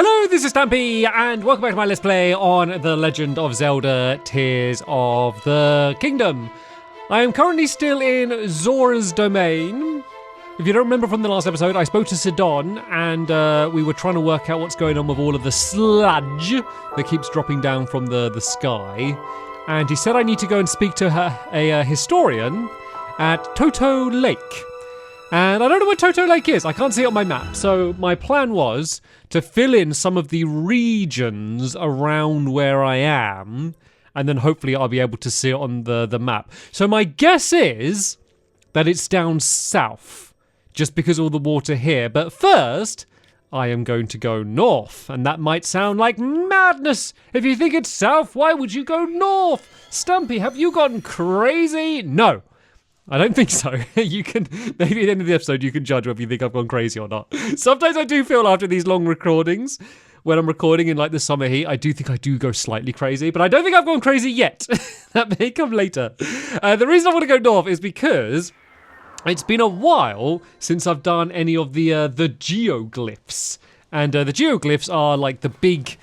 Hello, this is Stampy, and welcome back to my Let's Play on The Legend of Zelda Tears of the Kingdom. I am currently still in Zora's domain. If you don't remember from the last episode, I spoke to Sidon, and we were trying to work out what's going on with all of the sludge that keeps dropping down from the sky. And he said I need to go and speak to a historian at Toto Lake. And I don't know where Toto Lake is. I can't see it on my map. So my plan was to fill in some of the regions around where I am, and then hopefully I'll be able to see it on the map. So my guess is that it's down south, just because of all the water here. But first, I am going to go north, and that might sound like madness. If you think it's south, why would you go north? Stumpy, have you gone crazy? No. I don't think so. You can, maybe at the end of the episode, you can judge whether you think I've gone crazy or not. Sometimes I do feel after these long recordings, when I'm recording in like the summer heat, I do think I do go slightly crazy, but I don't think I've gone crazy yet. That may come later. The reason I want to go north is because it's been a while since I've done any of the geoglyphs. And the geoglyphs are like the big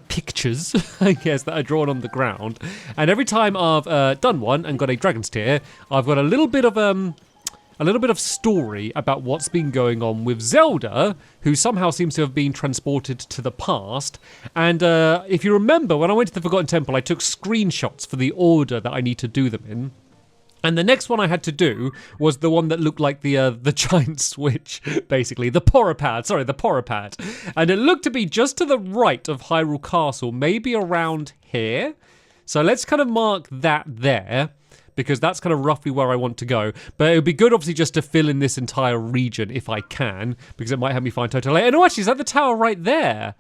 pictures, I guess, that are drawn on the ground. And every time I've done one and got a dragon's tear, I've got a little bit of story about what's been going on with Zelda, who somehow seems to have been transported to the past. And if you remember, when I went to the Forgotten Temple, I took screenshots for the order that I need to do them in. And the next one I had to do was the one that looked like the giant switch, basically. The Porapad. And it looked to be just to the right of Hyrule Castle, maybe around here. So let's kind of mark that there, because that's kind of roughly where I want to go. But it would be good, obviously, just to fill in this entire region, if I can, because it might help me find Toto Lake. And oh, actually, is that the tower right there?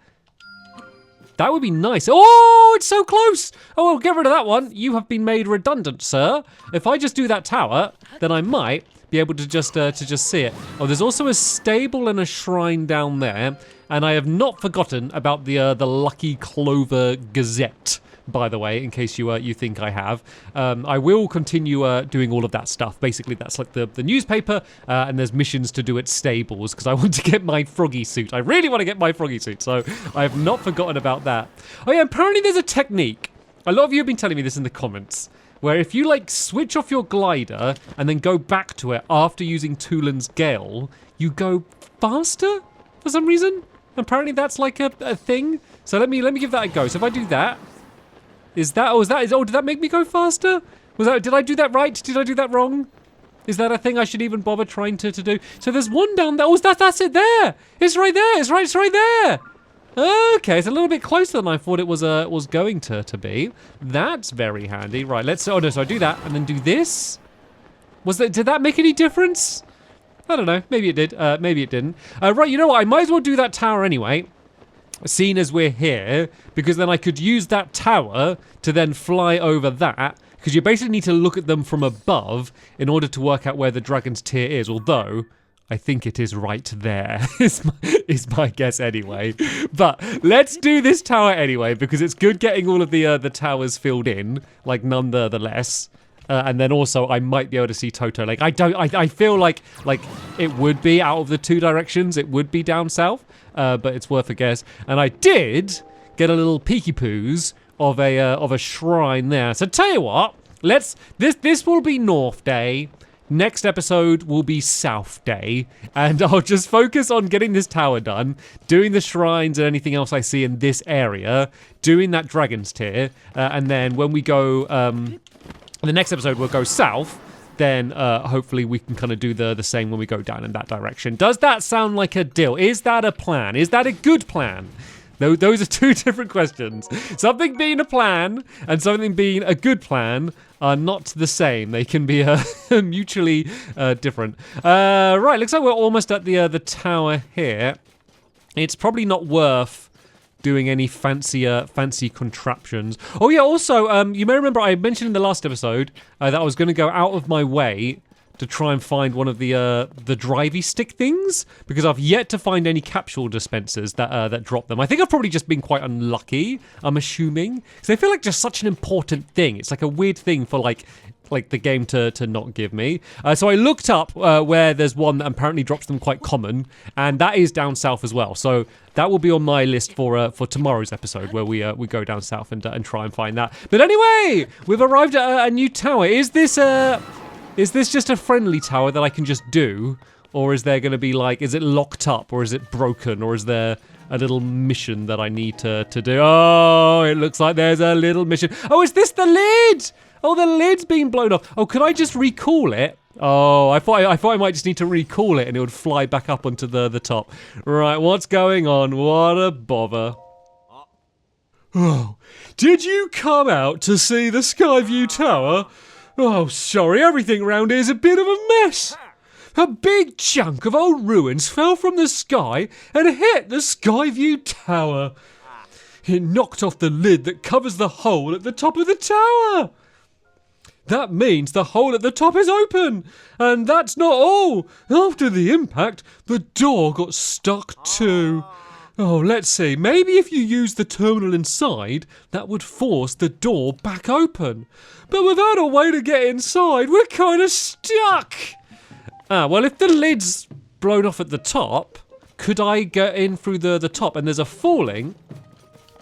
That would be nice. Oh, it's so close. Oh, well, get rid of that one. You have been made redundant, sir. If I just do that tower, then I might be able to just see it. Oh, there's also a stable and a shrine down there. And I have not forgotten about the Lucky Clover Gazette, by the way, in case you think I have. I will continue doing all of that stuff. Basically, that's like the newspaper, and there's missions to do at stables, because I want to get my froggy suit. I really want to get my froggy suit, so I have not forgotten about that. Oh yeah, apparently there's a technique. A lot of you have been telling me this in the comments, where if you like switch off your glider and then go back to it after using Tulan's Gale, you go faster for some reason. Apparently that's like a thing. So let me give that a go. So if I do that, did that make me go faster? Did I do that right? Did I do that wrong? Is that a thing I should even bother trying to do? So there's one down there. Oh, that's it there. It's right there. It's right there. Okay, it's a little bit closer than I thought it was going to be. That's very handy. Right, so I do that and then do this. Did that make any difference? I don't know. Maybe it did. Maybe it didn't. Right, you know what? I might as well do that tower anyway, seeing as we're here, because then I could use that tower to then fly over that, because you basically need to look at them from above in order to work out where the dragon's tear is, although I think it is right there, is my guess anyway. But let's do this tower anyway, because it's good getting all of the towers filled in, like nonetheless. And then also I might be able to see Toto Lake. I feel like it would be out of the two directions, it would be down south. But it's worth a guess. And I did get a little peeky poos of a shrine there. So tell you what, this will be North Day. Next episode will be South Day, and I'll just focus on getting this tower done, doing the shrines and anything else I see in this area, doing that dragon's tear, and then when we go, the next episode we'll go south. Then hopefully we can kind of do the same when we go down in that direction. Does that sound like a deal? Is that a plan? Is that a good plan? Those are two different questions. Something being a plan and something being a good plan are not the same. They can be mutually different. Right, looks like we're almost at the tower here. It's probably not worth doing any fancy contraptions. Oh yeah, also, you may remember I mentioned in the last episode that I was going to go out of my way to try and find one of the drivey stick things, because I've yet to find any capsule dispensers that drop them. I think I've probably just been quite unlucky, I'm assuming, because I feel like just such an important thing. It's like a weird thing for like the game to not give me. So I looked up where there's one that apparently drops them quite common, and that is down south as well. So that will be on my list for tomorrow's episode, where we go down south and try and find that. But anyway, we've arrived at a new tower. Is this just a friendly tower that I can just do, or is there going to be like, is it locked up, or is it broken, or is there a little mission that I need to do? Oh, it looks like there's a little mission. Oh, is this the lid? Oh, the lid's been blown off. Oh, could I just recall it? Oh, I thought I might just need to recall it and it would fly back up onto the top. Right, what's going on? What a bother. Oh, did you come out to see the Skyview Tower? Oh, sorry, everything around here is a bit of a mess. A big chunk of old ruins fell from the sky and hit the Skyview Tower. It knocked off the lid that covers the hole at the top of the tower. That means the hole at the top is open. And that's not all. After the impact, the door got stuck too. Oh, let's see. Maybe if you use the terminal inside, that would force the door back open. But without a way to get inside, we're kind of stuck. Well, if the lid's blown off at the top, could I get in through the top? And there's a falling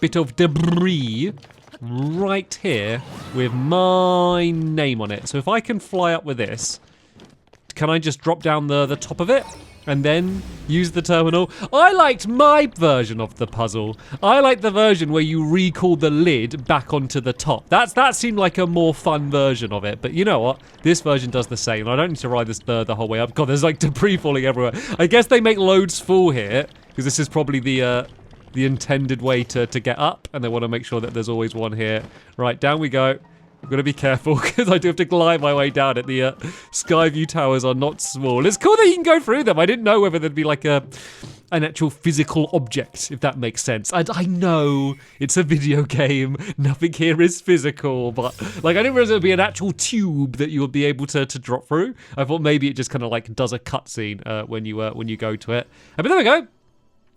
bit of debris right here with my name on it. So if I can fly up with this, can I just drop down the top of it and then use the terminal? I liked my version of the puzzle. I like the version where you recall the lid back onto the top. That seemed like a more fun version of it. But you know what? This version does the same. I don't need to ride this the whole way up. God, there's like debris falling everywhere. I guess they make loads fall here because this is probably the intended way to get up, and they want to make sure that there's always one here. Right, down we go. I'm going to be careful because I do have to glide my way down it. The Skyview towers are not small. It's cool that you can go through them. I didn't know whether there'd be like an actual physical object, if that makes sense. I know it's a video game. Nothing here is physical, but like I didn't realize there'd be an actual tube that you would be able to drop through. I thought maybe it just kind of like does a cutscene when you go to it. But there we go.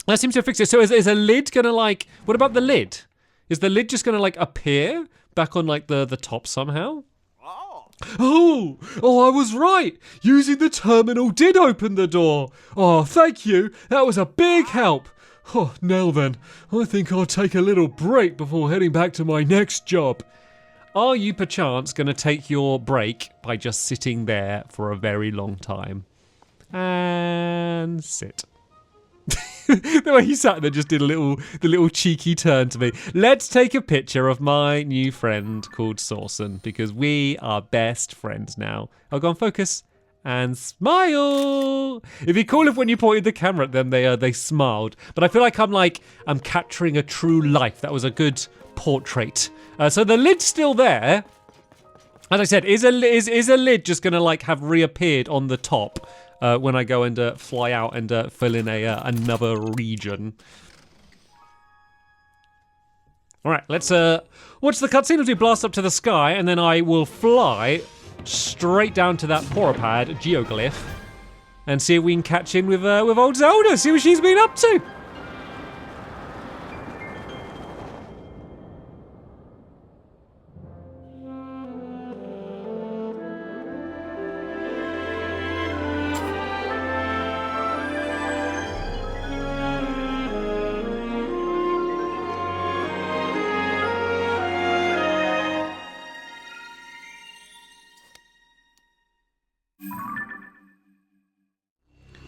That seems to fix it. So is a lid gonna like, what about the lid? Is the lid just gonna like appear back on like the top somehow? Oh, I was right. Using the terminal did open the door. Oh, thank you. That was a big help. Oh, now then, I think I'll take a little break before heading back to my next job. Are you perchance gonna take your break by just sitting there for a very long time? And sit. The way he sat there just did the little cheeky turn to me. Let's take a picture of my new friend called Sawson, because we are best friends now. I'll go on focus and smile. It'd be cool if when you pointed the camera at them, they smiled. But I feel like I'm capturing a true life. That was a good portrait. So the lid's still there. As I said, is a lid just gonna like have reappeared on the top? When I go and fly out and fill in another region. All right, let's watch the cutscene as we blast up to the sky, and then I will fly straight down to that Porapad geoglyph and see if we can catch in with old Zelda, see what she's been up to.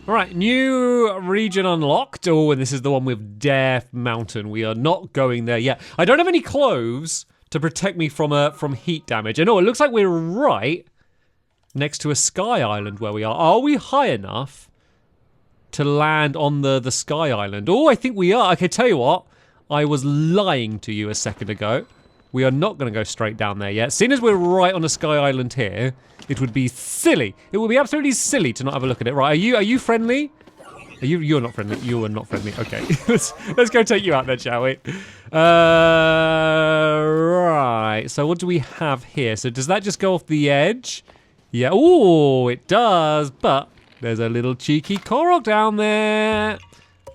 All right, new region unlocked. Oh, and this is the one with Death Mountain. We are not going there yet. I don't have any clothes to protect me from heat damage. And oh, it looks like we're right next to a sky island where we are. Are we high enough to land on the sky island? Oh, I think we are. Okay, tell you what. I was lying to you a second ago. We are not going to go straight down there yet. Seeing as we're right on a sky island here, it would be silly. It would be absolutely silly to not have a look at it. Right, are you friendly? You're not friendly. You are not friendly. Okay, let's go take you out then, shall we? Right. So what do we have here? So does that just go off the edge? Yeah, ooh, it does, but there's a little cheeky Korok down there.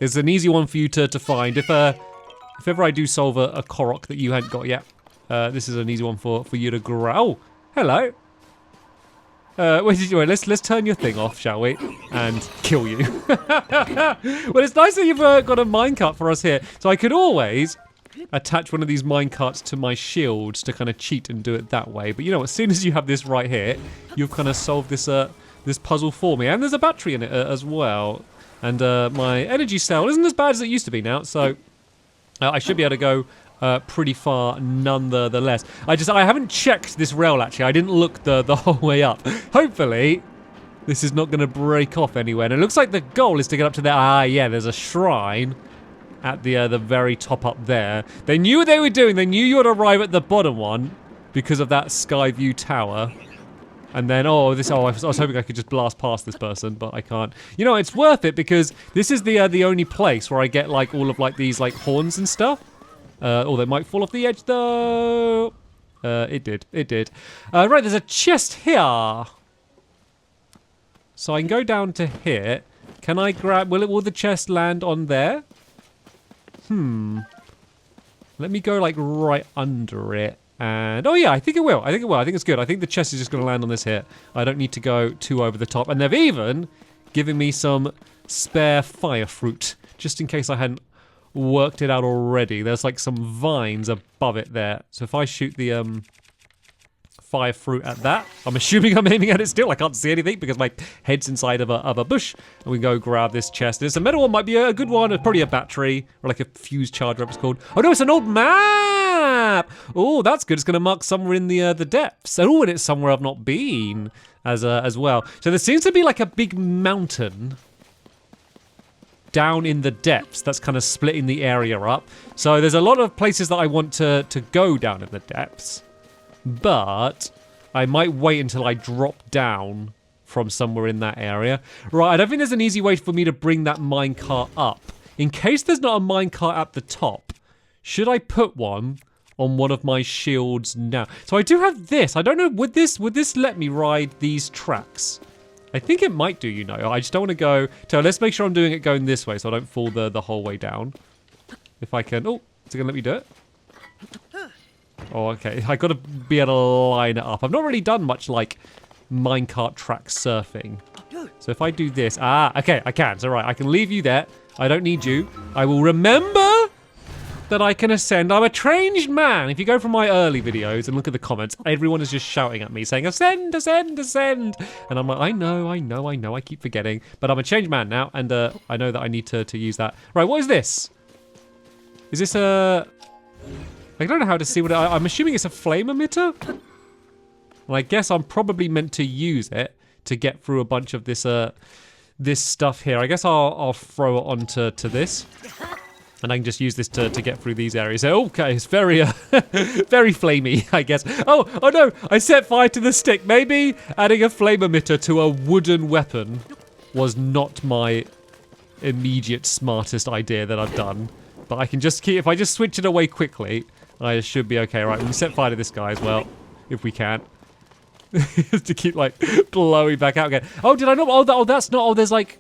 It's an easy one for you to find. If ever I do solve a Korok that you hadn't got yet, this is an easy one for you to grab. Oh, hello. Wait, let's turn your thing off, shall we? And kill you. Well, it's nice that you've got a minecart for us here. So I could always attach one of these minecarts to my shields to kind of cheat and do it that way. But you know, as soon as you have this right here, you've kind of solved this this puzzle for me. And there's a battery in it as well. And my energy cell isn't as bad as it used to be now, so I should be able to go pretty far nonetheless. I haven't checked this rail actually. I didn't look the whole way up. Hopefully, this is not going to break off anywhere. And it looks like the goal is to get up to there. Ah, yeah, there's a shrine at the very top up there. They knew what they were doing. They knew you would arrive at the bottom one because of that sky view tower. And then, I was hoping I could just blast past this person, but I can't. You know, it's worth it because this is the only place where I get like all of like these like horns and stuff. They might fall off the edge though. It did. Right, there's a chest here. So I can go down to here. Can I grab? Will the chest land on there? Let me go like right under it. And oh yeah, I think it will. I think it's good. I think the chest is just going to land on this here. I don't need to go too over the top. And they've even given me some spare fire fruit, just in case I hadn't worked it out already. There's like some vines above it there. So if I shoot the fire fruit at that, I'm assuming I'm aiming at it still. I can't see anything because my head's inside of a bush. And we can go grab this chest. It's a metal one, might be a good one. It's probably a battery or like a fuse charger, it's called. Oh no, it's an old map. Oh, that's good. It's going to mark somewhere in the depths. Oh, and it's somewhere I've not been as well. So there seems to be like a big mountain down in the depths that's kind of splitting the area up. So there's a lot of places that I want to go down in the depths. But I might wait until I drop down from somewhere in that area. Right, I don't think there's an easy way for me to bring that minecart up. In case there's not a minecart at the top, should I put one on one of my shields now? So I do have this. I don't know, would this let me ride these tracks? I think it might do, you know. I just don't want to go... So let's make sure I'm doing it going this way so I don't fall the whole way down. If I can... Oh, is it going to let me do it? Oh, okay. I got to be able to line it up. I've not really done much, like, minecart track surfing. So if I do this... Ah, okay, I can. So, right, I can leave you there. I don't need you. I will remember that I can ascend. I'm a changed man. If you go from my early videos and look at the comments, everyone is just shouting at me saying, ascend, ascend, ascend. And I'm like, I know, I keep forgetting. But I'm a changed man now, and I know that I need to use that. Right, what is this? Is this a... I don't know how to see what I'm assuming it's a flame emitter? Well, I guess I'm probably meant to use it to get through a bunch of this this stuff here. I guess I'll throw it onto this. And I can just use this to get through these areas. So, okay, it's very, very flamey, I guess. Oh no, I set fire to the stick. Maybe adding a flame emitter to a wooden weapon was not my immediate smartest idea that I've done. But I can just keep, if I just switch it away quickly, I should be okay. Right, we set fire to this guy as well, if we can. To keep, like, blowing back out again. Oh, did I not? Oh, that's not, there's, like,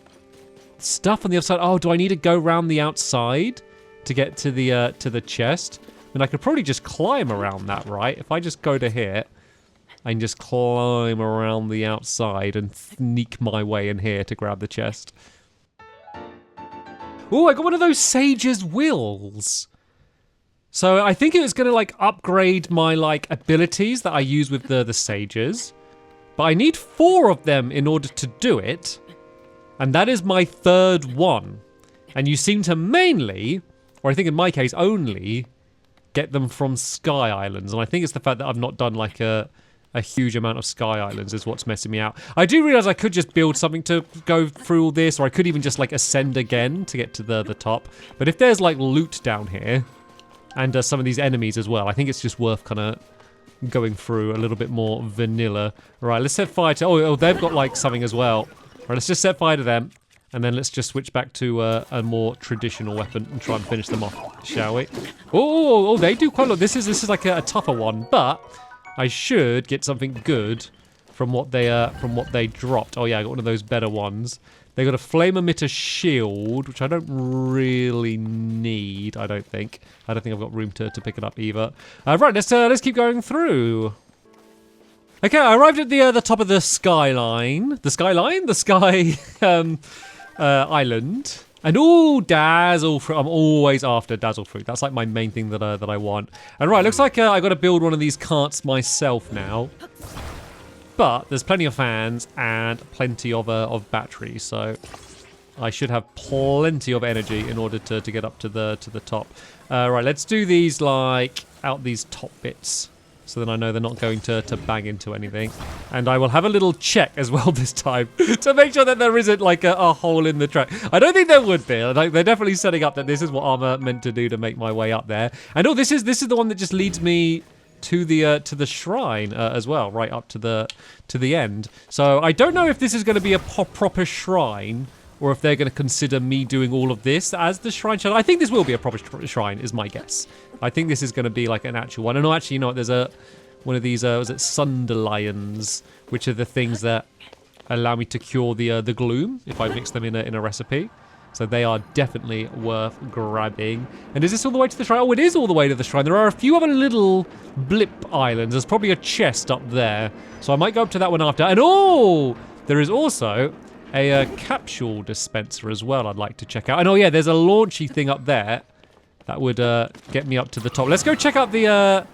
stuff on the other side. Oh, do I need to go around the outside to get to the chest? I mean, I could probably just climb around that, right? If I just go to here, I can just climb around the outside and sneak my way in here to grab the chest. Oh, I got one of those Sage's Wills. So I think it was going to, like, upgrade my, like, abilities that I use with the Sages. But I need 4 of them in order to do it. And that is my 3rd one. And you seem to mainly, or I think in my case only, get them from Sky Islands. And I think it's the fact that I've not done like a huge amount of Sky Islands is what's messing me out. I do realise I could just build something to go through all this, or I could even just like ascend again to get to the top. But if there's like loot down here, and some of these enemies as well, I think it's just worth kind of going through a little bit more vanilla. Right, let's set fire to... Oh, they've got like something as well. Right, let's just set fire to them, and then let's just switch back to a more traditional weapon and try and finish them off, shall we? Oh, they do quite a lot. This is like a tougher one, but I should get something good from what they dropped. Oh yeah, I got one of those better ones. They got a flame emitter shield, which I don't really need. I don't think I've got room to pick it up either. Right, let's keep going through. Okay, I arrived at the top of the skyline. The sky island. And dazzle fruit. I'm always after dazzle fruit. That's like my main thing that I want. And right, looks like I got to build one of these carts myself now. But there's plenty of fans and plenty of batteries, so I should have plenty of energy in order to get up to the top. Right, let's do these like out these top bits, so then I know they're not going to bang into anything. And I will have a little check as well this time to make sure that there isn't like a hole in the track. I don't think there would be. Like, they're definitely setting up that this is what I'm meant to do to make my way up there. And this is the one that just leads me to the shrine as well, right up to the end. So I don't know if this is going to be a proper shrine, or if they're going to consider me doing all of this as the shrine. I think this will be a proper shrine, is my guess. I think this is going to be like an actual one. And no, actually, you know what? There's one of these, was it Sunderlions, which are the things that allow me to cure the gloom if I mix them in a recipe. So they are definitely worth grabbing. And is this all the way to the shrine? Oh, it is all the way to the shrine. There are a few other little blip islands. There's probably a chest up there. So I might go up to that one after. And there is also a capsule dispenser as well I'd like to check out. And yeah, there's a launchy thing up there that would get me up to the top. Let's go check out the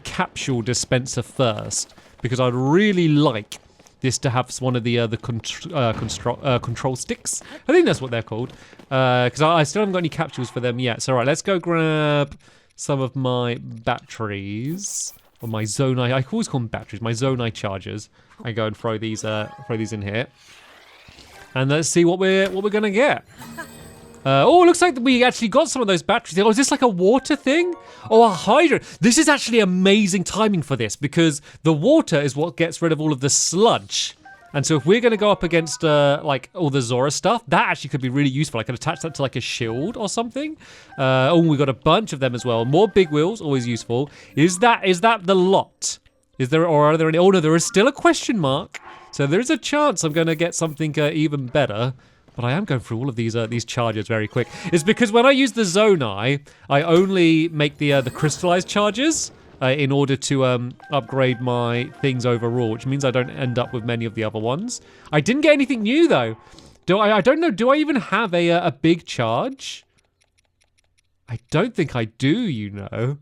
capsule dispenser first, because I'd really like this to have one of the control sticks. I think that's what they're called, because I still haven't got any capsules for them yet. So right, let's go grab some of my batteries, or my Zonai. I always call them batteries. My Zonai chargers. And go and throw these in here, and let's see what we're gonna get. It looks like we actually got some of those batteries. Oh, is this like a water thing? Oh, a hydrant. This is actually amazing timing for this, because the water is what gets rid of all of the sludge. And so if we're going to go up against like all the Zora stuff, that actually could be really useful. I could attach that to like a shield or something. We got a bunch of them as well. More big wheels, always useful. Is that the lot? Are there any? Oh no, there is still a question mark. So there is a chance I'm going to get something even better. But I am going through all of these chargers very quick. It's because when I use the Zonai, I only make the crystallized chargers in order to upgrade my things overall, which means I don't end up with many of the other ones. I didn't get anything new though. I don't know. Do I even have a big charge? I don't think I do. You know.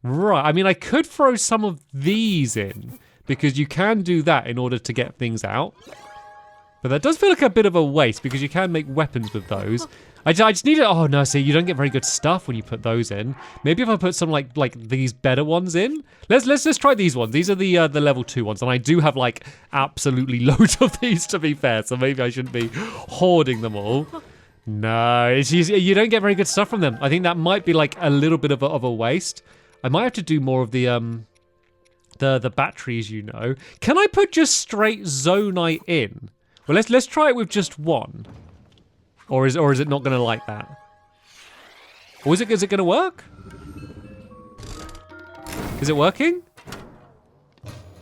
Right. I mean, I could throw some of these in, because you can do that in order to get things out. But that does feel like a bit of a waste, because you can make weapons with those. I just need it. Oh no, see, you don't get very good stuff when you put those in. Maybe if I put some like these better ones in. Let's just try these ones. These are the level 2 ones, and I do have like absolutely loads of these, to be fair. So maybe I shouldn't be hoarding them all. No, you don't get very good stuff from them. I think that might be like a little bit of a waste. I might have to do more of the batteries. You know, can I put just straight Zonai in? Well, let's try it with just one, or is it not going to like that? Or is it going to work? Is it working?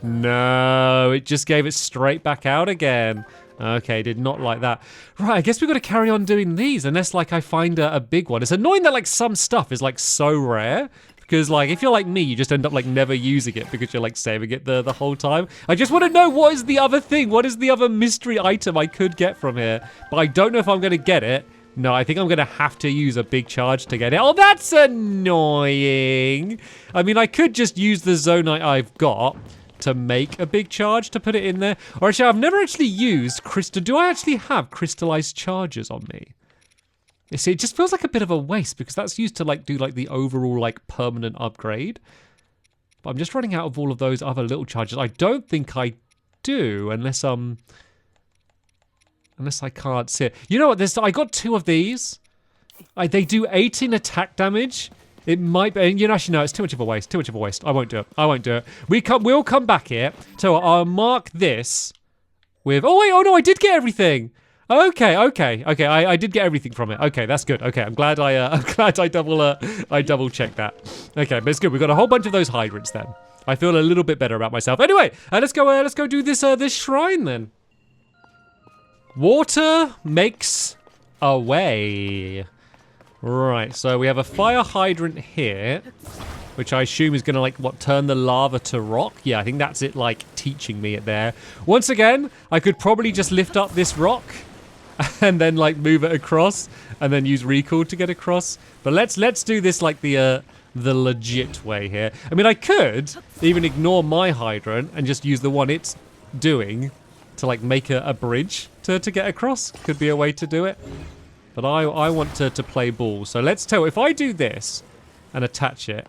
No, it just gave it straight back out again. Okay, did not like that. Right, I guess we've got to carry on doing these unless like I find a big one. It's annoying that like some stuff is like so rare. Because, like, if you're like me, you just end up, like, never using it because you're, like, saving it the whole time. I just want to know what is the other thing? What is the other mystery item I could get from here? But I don't know if I'm going to get it. No, I think I'm going to have to use a big charge to get it. Oh, that's annoying. I mean, I could just use the Zonai I've got to make a big charge to put it in there. Or actually, I've never actually used crystal. Do I actually have crystallized charges on me? You see, it just feels like a bit of a waste, because that's used to like do like the overall like permanent upgrade. But I'm just running out of all of those other little charges. I don't think I do, unless I can't see it. You know what? I got 2 of these. They do 18 attack damage. It might be, and actually no, it's too much of a waste. Too much of a waste. I won't do it. We'll come back here. So I'll mark this with. Oh wait, oh no, I did get everything. Okay. I did get everything from it. Okay, that's good. Okay, I'm glad I double checked that. Okay, but it's good. We've got a whole bunch of those hydrants then. I feel a little bit better about myself. Anyway, let's go do this this shrine then. Water makes a way. Right, so we have a fire hydrant here, which I assume is gonna, like, what, turn the lava to rock? Yeah, I think that's it, like, teaching me it there. Once again, I could probably just lift up this rock and then, like, move it across and then use recall to get across. But let's do this like the legit way here. I mean, I could even ignore my hydrant and just use the one it's doing to, like, make a bridge to get across. Could be a way to do it. But I want to play ball. So let's tell, if I do this and attach it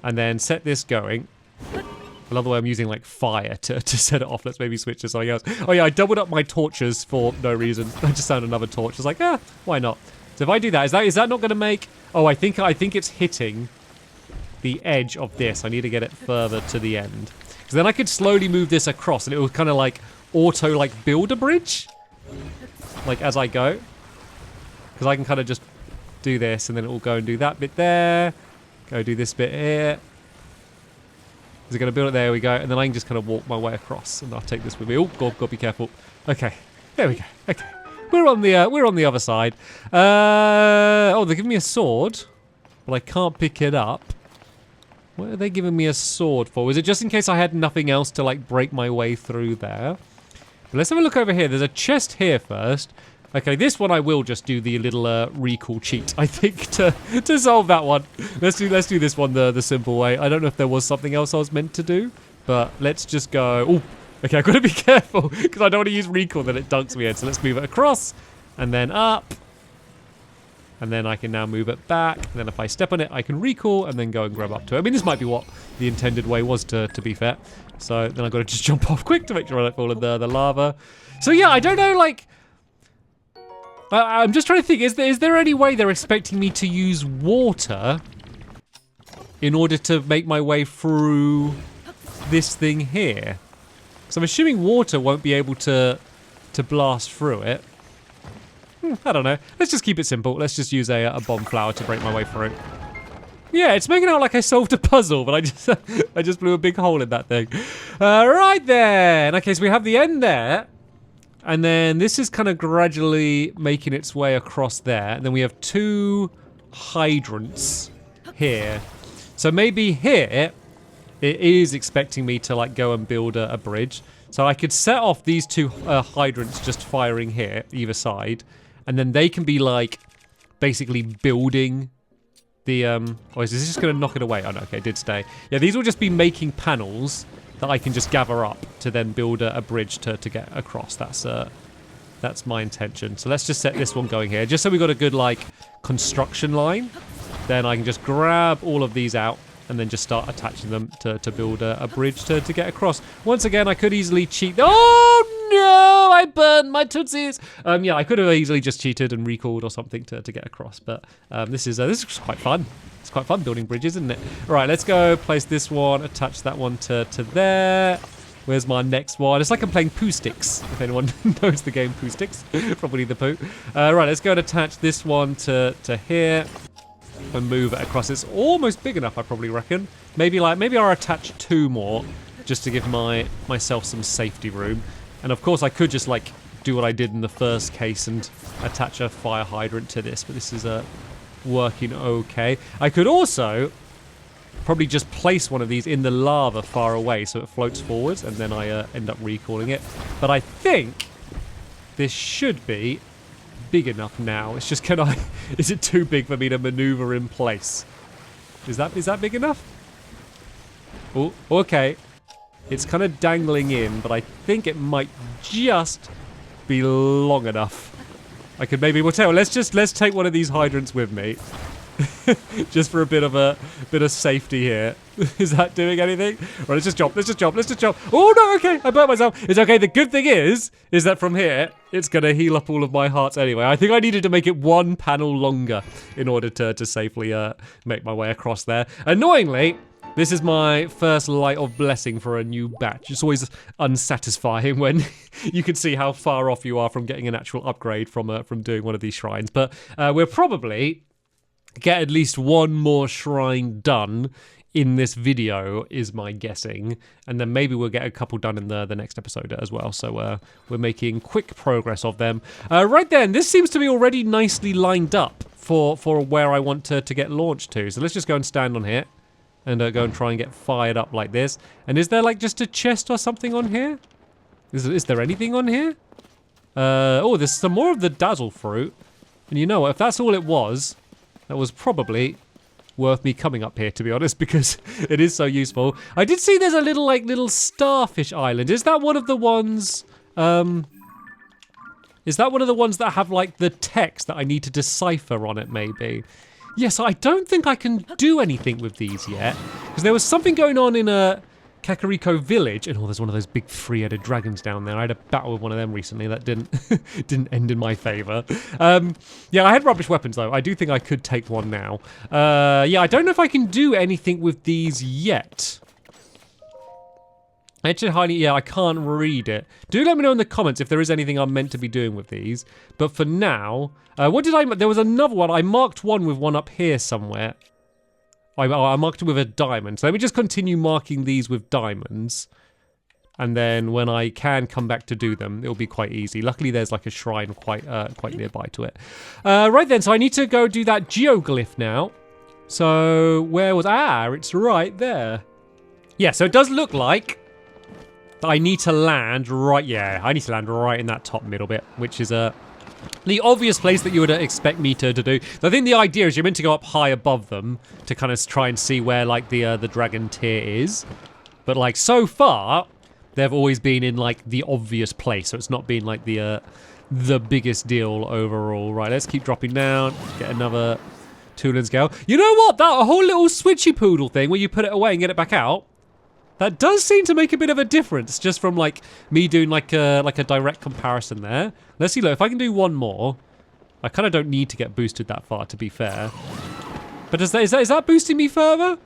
and then set this going. I love the way I'm using, like, fire to set it off. Let's maybe switch to something else. Oh yeah, I doubled up my torches for no reason. I just found another torch. It's like, why not? So if I do that, is that not going to make... Oh, I think it's hitting the edge of this. I need to get it further to the end. Because then I could slowly move this across and it will kind of, like, auto, like, build a bridge. Like, as I go. Because I can kind of just do this and then it will go and do that bit there. Go do this bit here. Is it going to build it? There we go. And then I can just kind of walk my way across. And I'll take this with me. Oh, God, be careful. Okay. There we go. Okay. We're on the other side. Oh, they're giving me a sword. But I can't pick it up. What are they giving me a sword for? Was it just in case I had nothing else to, like, break my way through there? But let's have a look over here. There's a chest here first. Okay, this one I will just do the little recall cheat, I think, to solve that one. Let's do this one the simple way. I don't know if there was something else I was meant to do, but let's just go. Oh, okay, I've got to be careful because I don't want to use recall, then it dunks me in. So let's move it across and then up. And then I can now move it back. And then if I step on it, I can recall and then go and grab up to it. I mean, this might be what the intended way was, to be fair. So then I've got to just jump off quick to make sure I don't fall in the lava. So yeah, I don't know, like... I'm just trying to think, is there any way they're expecting me to use water in order to make my way through this thing here? Because I'm assuming water won't be able to blast through it. I don't know. Let's just keep it simple. Let's just use a bomb flower to break my way through. Yeah, it's making it out like I solved a puzzle, but I just blew a big hole in that thing. Right then. Okay, so we have the end there. And then this is kind of gradually making its way across there. And then we have two hydrants here. So maybe here, it is expecting me to, like, go and build a bridge. So I could set off these two hydrants just firing here, either side. And then they can be, like, basically building the... Oh, is this just going to knock it away? Oh, no, okay, it did stay. Yeah, these will just be making panels that I can just gather up to then build a bridge to get across. That's my intention. So let's just set this one going here. Just so we got a good, like, construction line. Then I can just grab all of these out and then just start attaching them to build a bridge to get across. Once again, I could easily cheat. Oh, no! I burned my tootsies! Yeah, I could have easily just cheated and recalled or something to get across. But this is quite fun. It's quite fun building bridges, isn't it? All right, let's go place this one, attach that one to there. Where's my next one? It's like I'm playing Poo Sticks, if anyone knows the game Poo Sticks. Probably the poo. Right, let's go and attach this one to here and move it across. It's almost big enough, I probably reckon. Maybe I'll attach two more just to give myself some safety room. And of course, I could just, like, do what I did in the first case and attach a fire hydrant to this, but this is working okay. I could also probably just place one of these in the lava far away so it floats forwards and then I end up recalling it. But I think this should be big enough now. It's just, is it too big for me to maneuver in place? Is that big enough? Oh, okay. It's kind of dangling in, but I think it might just be long enough. I could maybe, let's take one of these hydrants with me. Just for a bit of safety here. Is that doing anything? Right, let's just jump. Oh no, okay, I burnt myself. It's okay. The good thing is that from here, it's gonna heal up all of my hearts anyway. I think I needed to make it one panel longer in order to safely make my way across there. Annoyingly, this is my first light of blessing for a new batch. It's always unsatisfying when you can see how far off you are from getting an actual upgrade from doing one of these shrines. But we'll probably get at least one more shrine done in this video is my guessing, and then maybe we'll get a couple done in the next episode as well. So we're making quick progress of them. Right then, this seems to be already nicely lined up for where I want to get launched to. So let's just go and stand on here and go and try and get fired up like this. And is there like just a chest or something on here? Is there anything on here? Oh, there's some more of the dazzle fruit. And you know what, if that's all it was, that was probably worth me coming up here, to be honest, because it is so useful. I did see there's a little starfish island. Is that one of the ones is that one of the ones that have like the text that I need to decipher on it, maybe? Yes, I don't think I can do anything with these yet, because there was something going on in a Kakariko village, and there's one of those big three-headed dragons down there. I had a battle with one of them recently that didn't end in my favour. Yeah, I had rubbish weapons though. I do think I could take one now. Yeah, I don't know if I can do anything with these yet. Actually, I can't read it. Do let me know in the comments if there is anything I'm meant to be doing with these. But for now, what did I? There was another one. I marked one with one up here somewhere. I marked it with a diamond. So let me just continue marking these with diamonds. And then when I can come back to do them, it'll be quite easy. Luckily, there's like a shrine quite nearby to it. Right then, so I need to go do that geoglyph now. So where was... it's right there. Yeah, so it does look like I need to land right... Yeah, I need to land right in that top middle bit, which is the obvious place that you would expect me to do. So I think the idea is you're meant to go up high above them to kind of try and see where like the dragon tier is. But like so far, they've always been in like the obvious place, so it's not been like the biggest deal overall. Right, let's keep dropping down. Get another tool and scale. You know what? That whole little switchy poodle thing where you put it away and get it back out. That does seem to make a bit of a difference, just from like me doing like a direct comparison there. Let's see, look, if I can do one more, I kind of don't need to get boosted that far, to be fair. But is that boosting me further?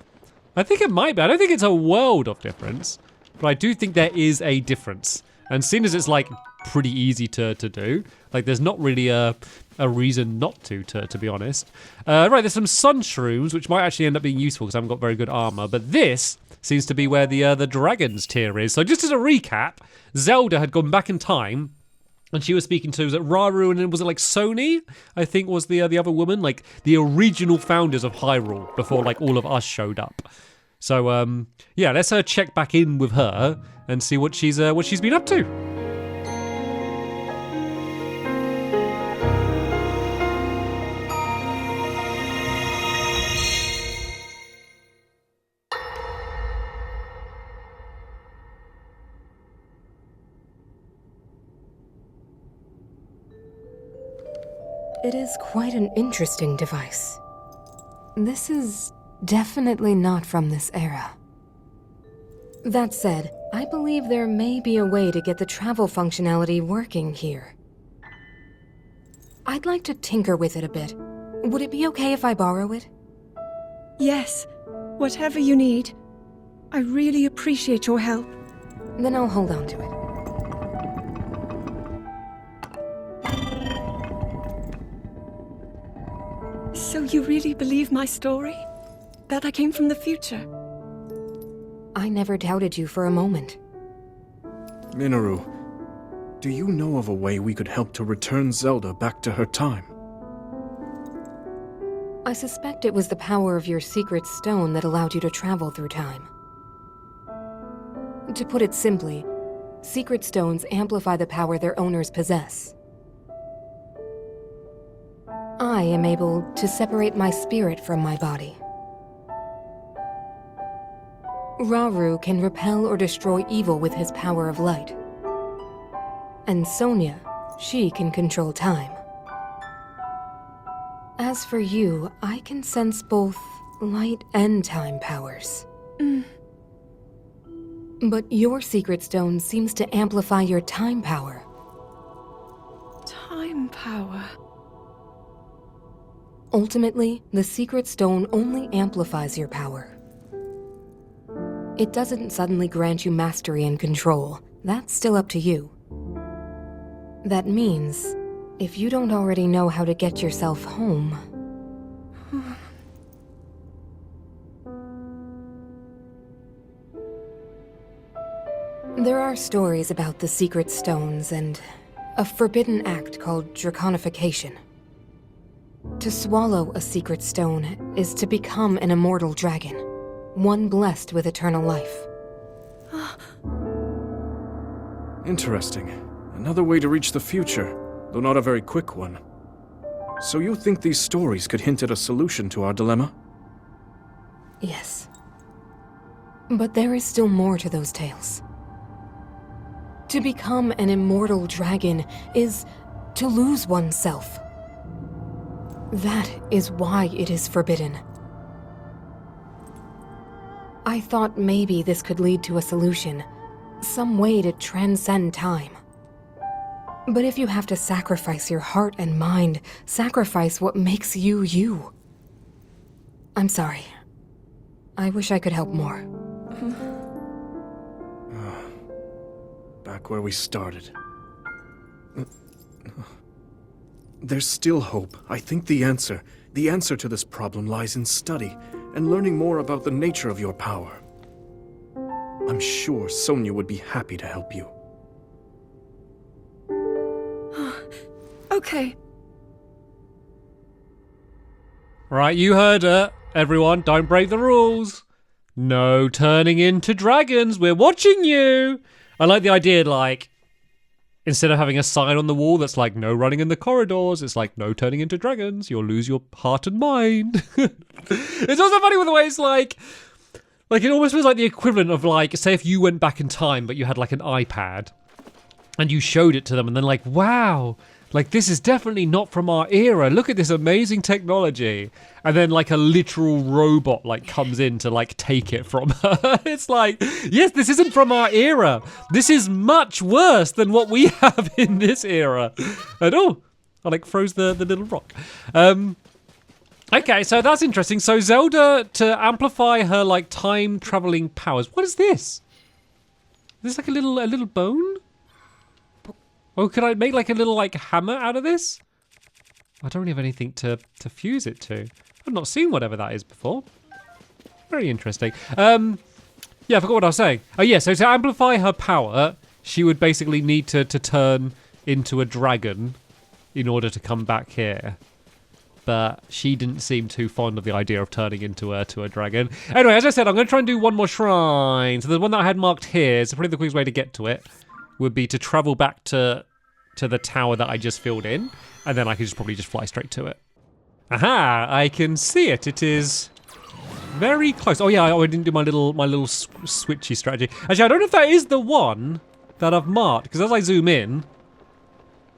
I think it might be. I don't think it's a world of difference, but I do think there is a difference. And seeing as it's like pretty easy to do, like there's not really a reason not to be honest. Right, there's some sun shrooms, which might actually end up being useful because I haven't got very good armor, but this seems to be where the dragon's tier is. So just as a recap, Zelda had gone back in time, and she was speaking to, was it Raru, and then was it like Sony, I think was the other woman, like the original founders of Hyrule before like all of us showed up. So yeah, let's check back in with her and see what she's been up to. It is quite an interesting device. This is definitely not from this era. That said, I believe there may be a way to get the travel functionality working here. I'd like to tinker with it a bit. Would it be okay if I borrow it? Yes, whatever you need. I really appreciate your help. Then I'll hold on to it. So you really believe my story? That I came from the future? I never doubted you for a moment. Minoru, do you know of a way we could help to return Zelda back to her time? I suspect it was the power of your secret stone that allowed you to travel through time. To put it simply, secret stones amplify the power their owners possess. I am able to separate my spirit from my body. Raru can repel or destroy evil with his power of light. And Sonia, she can control time. As for you, I can sense both light and time powers. But your secret stone seems to amplify your time power. Time power. Ultimately, the secret stone only amplifies your power. It doesn't suddenly grant you mastery and control. That's still up to you. That means, if you don't already know how to get yourself home... There are stories about the secret stones and a forbidden act called draconification. To swallow a secret stone is to become an immortal dragon, one blessed with eternal life. Interesting. Another way to reach the future, though not a very quick one. So you think these stories could hint at a solution to our dilemma? Yes. But there is still more to those tales. To become an immortal dragon is to lose oneself. That is why it is forbidden. I thought maybe this could lead to a solution, some way to transcend time. But if you have to sacrifice your heart and mind, sacrifice what makes you you. I'm sorry. I wish I could help more. Back where we started. There's still hope. I think the answer to this problem lies in study and learning more about the nature of your power. I'm sure Sonia would be happy to help you. Okay. Right, you heard her. Everyone, don't break the rules. No turning into dragons. We're watching you. I like the idea, like, instead of having a sign on the wall that's like, no running in the corridors, it's like, no turning into dragons. You'll lose your heart and mind. It's also funny with the way it's like it almost feels like the equivalent of, like, say if you went back in time, but you had like an iPad and you showed it to them and then like, wow, like this is definitely not from our era. Look at this amazing technology. And then like a literal robot like comes in to like take it from her. It's like, yes, this isn't from our era. This is much worse than what we have in this era. And oh, I like froze the little rock. Okay, so that's interesting. So Zelda, to amplify her like time traveling powers. What is this? Is this like a little bone? Oh, could I make like a little like hammer out of this? I don't really have anything to fuse it to. I've not seen whatever that is before. Very interesting. Yeah, I forgot what I was saying. Oh yeah, so to amplify her power, she would basically need to turn into a dragon in order to come back here. But she didn't seem too fond of the idea of turning into a dragon. Anyway, as I said, I'm going to try and do one more shrine. So the one that I had marked here, so probably the quickest way to get to it would be to travel back to the tower that I just filled in, and then I could probably just fly straight to it. Aha! I can see it. It is very close. Oh yeah, I didn't do my little switchy strategy. Actually, I don't know if that is the one that I've marked, because as I zoom in,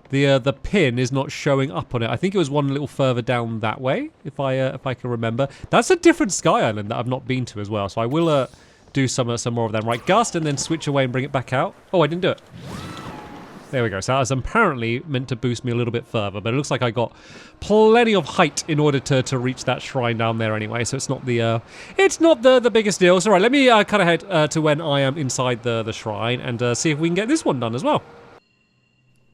the pin is not showing up on it. I think it was one a little further down that way, if I can remember. That's a different Sky Island that I've not been to as well, so I will do some more of them. Right, gust and then switch away and bring it back out. Oh, I didn't do it. There we go. So that was apparently meant to boost me a little bit further, but it looks like I got plenty of height in order to reach that shrine down there anyway. So it's not the biggest deal. So right, let me cut ahead to when I am inside the shrine and see if we can get this one done as well.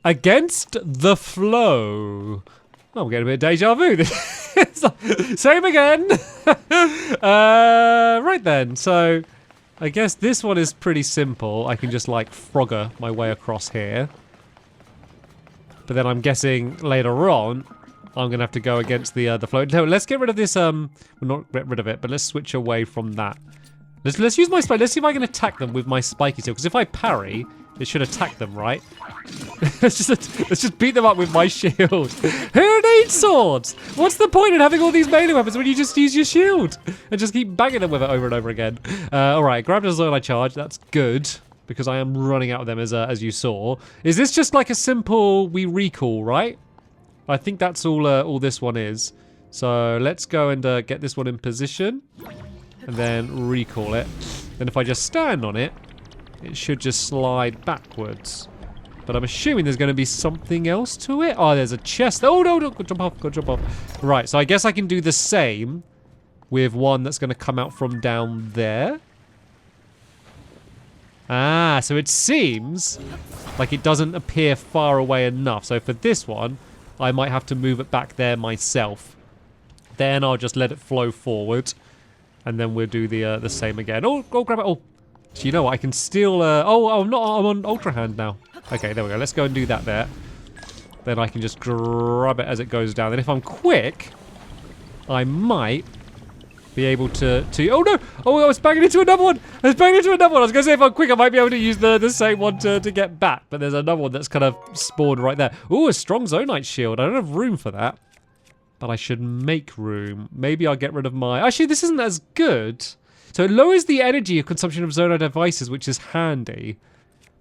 Against the flow. Oh, I'm getting a bit of deja vu. Same again. Right then. So I guess this one is pretty simple. I can just like Frogger my way across here. But then I'm guessing later on, I'm going to have to go against the flow. No, let's get rid of this, well, not get rid of it, but let's switch away from that. Let's use my spike. Let's see if I can attack them with my spiky tail. Because if I parry, it should attack them, right? let's just beat them up with my shield. Who needs swords? What's the point in having all these melee weapons when you just use your shield and just keep banging them with it over and over again? All right, grabbed a Zonai charge. That's good because I am running out of them as you saw. Is this just like a simple we recall, right? I think that's all this one is. So let's go and get this one in position and then recall it. Then if I just stand on it, it should just slide backwards. But I'm assuming there's going to be something else to it. Oh, there's a chest. Oh, no, go jump off, go jump off. Right, so I guess I can do the same with one that's going to come out from down there. Ah, so it seems like it doesn't appear far away enough. So for this one, I might have to move it back there myself. Then I'll just let it flow forward. And then we'll do the same again. Oh, go grab it. Oh, So you know what? I can still... I'm on Ultra Hand now. Okay, there we go. Let's go and do that there. Then I can just grab it as it goes down. And if I'm quick, I might be able to... Oh, no! Oh, I was banging into another one! I was going to say if I'm quick, I might be able to use the same one to get back. But there's another one that's kind of spawned right there. Ooh, a strong Zonai shield. I don't have room for that. But I should make room. Maybe I'll get rid of my... Actually, this isn't as good. So it lowers the energy consumption of Zonai devices, which is handy.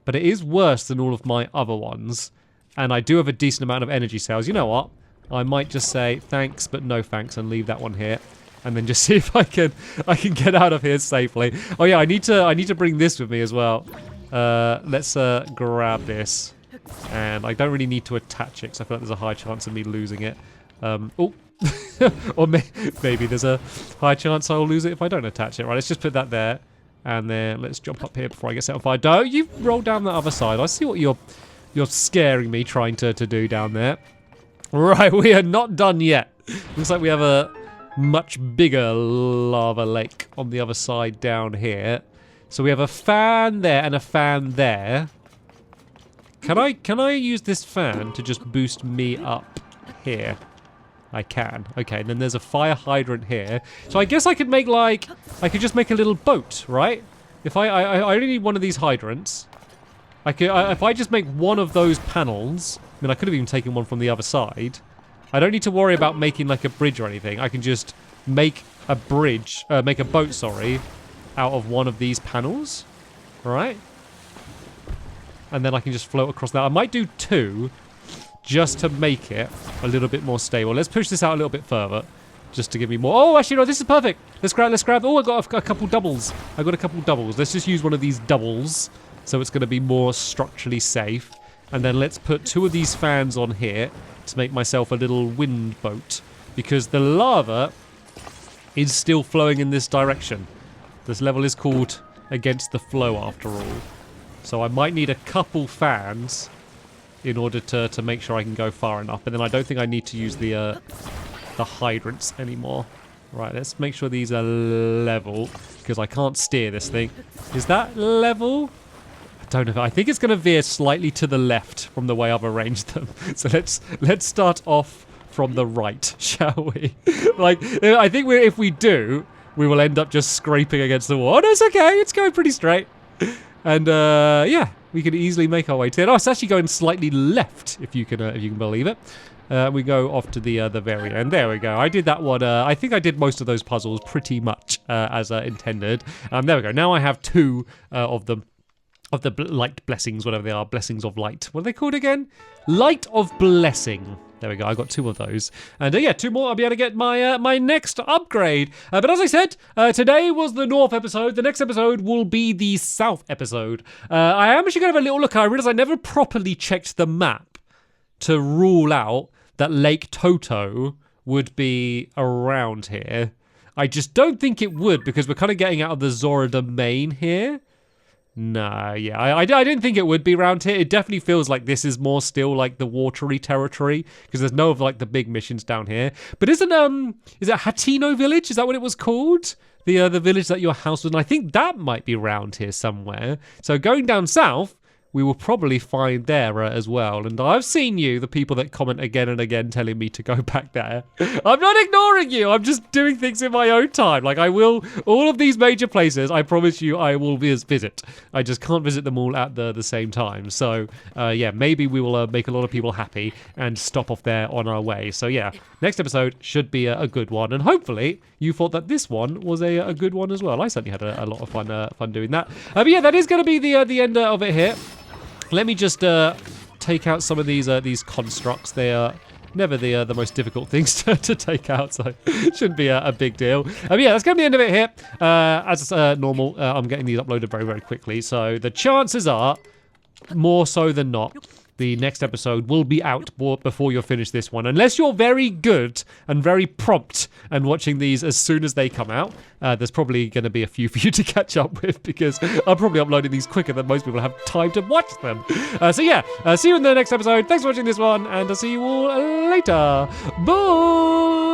But it is worse than all of my other ones. And I do have a decent amount of energy cells. You know what? I might just say thanks, but no thanks, and leave that one here. And then just see if I can get out of here safely. Oh yeah, I need to bring this with me as well. Let's grab this. And I don't really need to attach it, because I feel like there's a high chance of me losing it. Oh. Or maybe there's a high chance I'll lose it if I don't attach it. Right, let's just put that there. And then let's jump up here before I get set on fire. Don't you roll down the other side. I see what you're scaring me trying to do down there. Right, we are not done yet. Looks like we have a much bigger lava lake on the other side down here. So we have a fan there and a fan there. Can I use this fan to just boost me up here? I can. Okay, and then there's a fire hydrant here. So I guess I could make I could just make a little boat, right? If I only need one of these hydrants. If I just make one of those panels, I mean, I could have even taken one from the other side. I don't need to worry about making like a bridge or anything. I can just make a bridge, make a boat, sorry, out of one of these panels, right? And then I can just float across that. I might do two, just to make it a little bit more stable. Let's push this out a little bit further, just to give me more. Oh, actually, no, this is perfect. Let's grab. Oh, I got a couple doubles. Let's just use one of these doubles, so it's going to be more structurally safe. And then let's put two of these fans on here to make myself a little wind boat, because the lava is still flowing in this direction. This level is called Against the Flow, after all. So I might need a couple fans in order to make sure I can go far enough. But then I don't think I need to use the hydrants anymore. Right, let's make sure these are level, because I can't steer this thing. Is that level? I don't know. I think it's going to veer slightly to the left from the way I've arranged them. So let's start off from the right, shall we? I think if we do, we will end up just scraping against the wall. Oh, no, it's okay. It's going pretty straight. And yeah, we can easily make our way to it. Oh, it's actually going slightly left, if you can believe it. We go off to the very end. There we go. I did that one. I think I did most of those puzzles pretty much as intended. There we go. Now I have two of them. Of the light blessings, whatever they are. Blessings of light. What are they called again? Light of blessing. There we go. I got two of those. And yeah, two more. I'll be able to get my next upgrade. But as I said, today was the North episode. The next episode will be the South episode. I am actually going to have a little look. I realised I never properly checked the map to rule out that Lake Toto would be around here. I just don't think it would, because we're kind of getting out of the Zora domain here. No, yeah, I didn't think it would be around here. It definitely feels like this is more still like the watery territory, because there's no of like the big missions down here. But is it Hatino Village? Is that what it was called? The village that your house was in? I think that might be around here somewhere. So going down south, we will probably find there as well. And I've seen you, the people that comment again and again telling me to go back there. I'm not ignoring you. I'm just doing things in my own time. Like I will, all of these major places, I promise you I will visit. I just can't visit them all at the same time. So yeah, maybe we will make a lot of people happy and stop off there on our way. So yeah, next episode should be a good one. And hopefully you thought that this one was a good one as well. I certainly had a lot of fun doing that. But yeah, that is going to be the end of it here. Let me just take out some of these constructs. They are never the most difficult things to take out, so it shouldn't be a big deal. Yeah, that's going to be the end of it here. As normal, I'm getting these uploaded very, very quickly, so the chances are, more so than not, the next episode will be out before you're finished this one. Unless you're very good and very prompt and watching these as soon as they come out, there's probably going to be a few for you to catch up with, because I'm probably uploading these quicker than most people have time to watch them. So yeah, see you in the next episode. Thanks for watching this one, and I'll see you all later. Bye!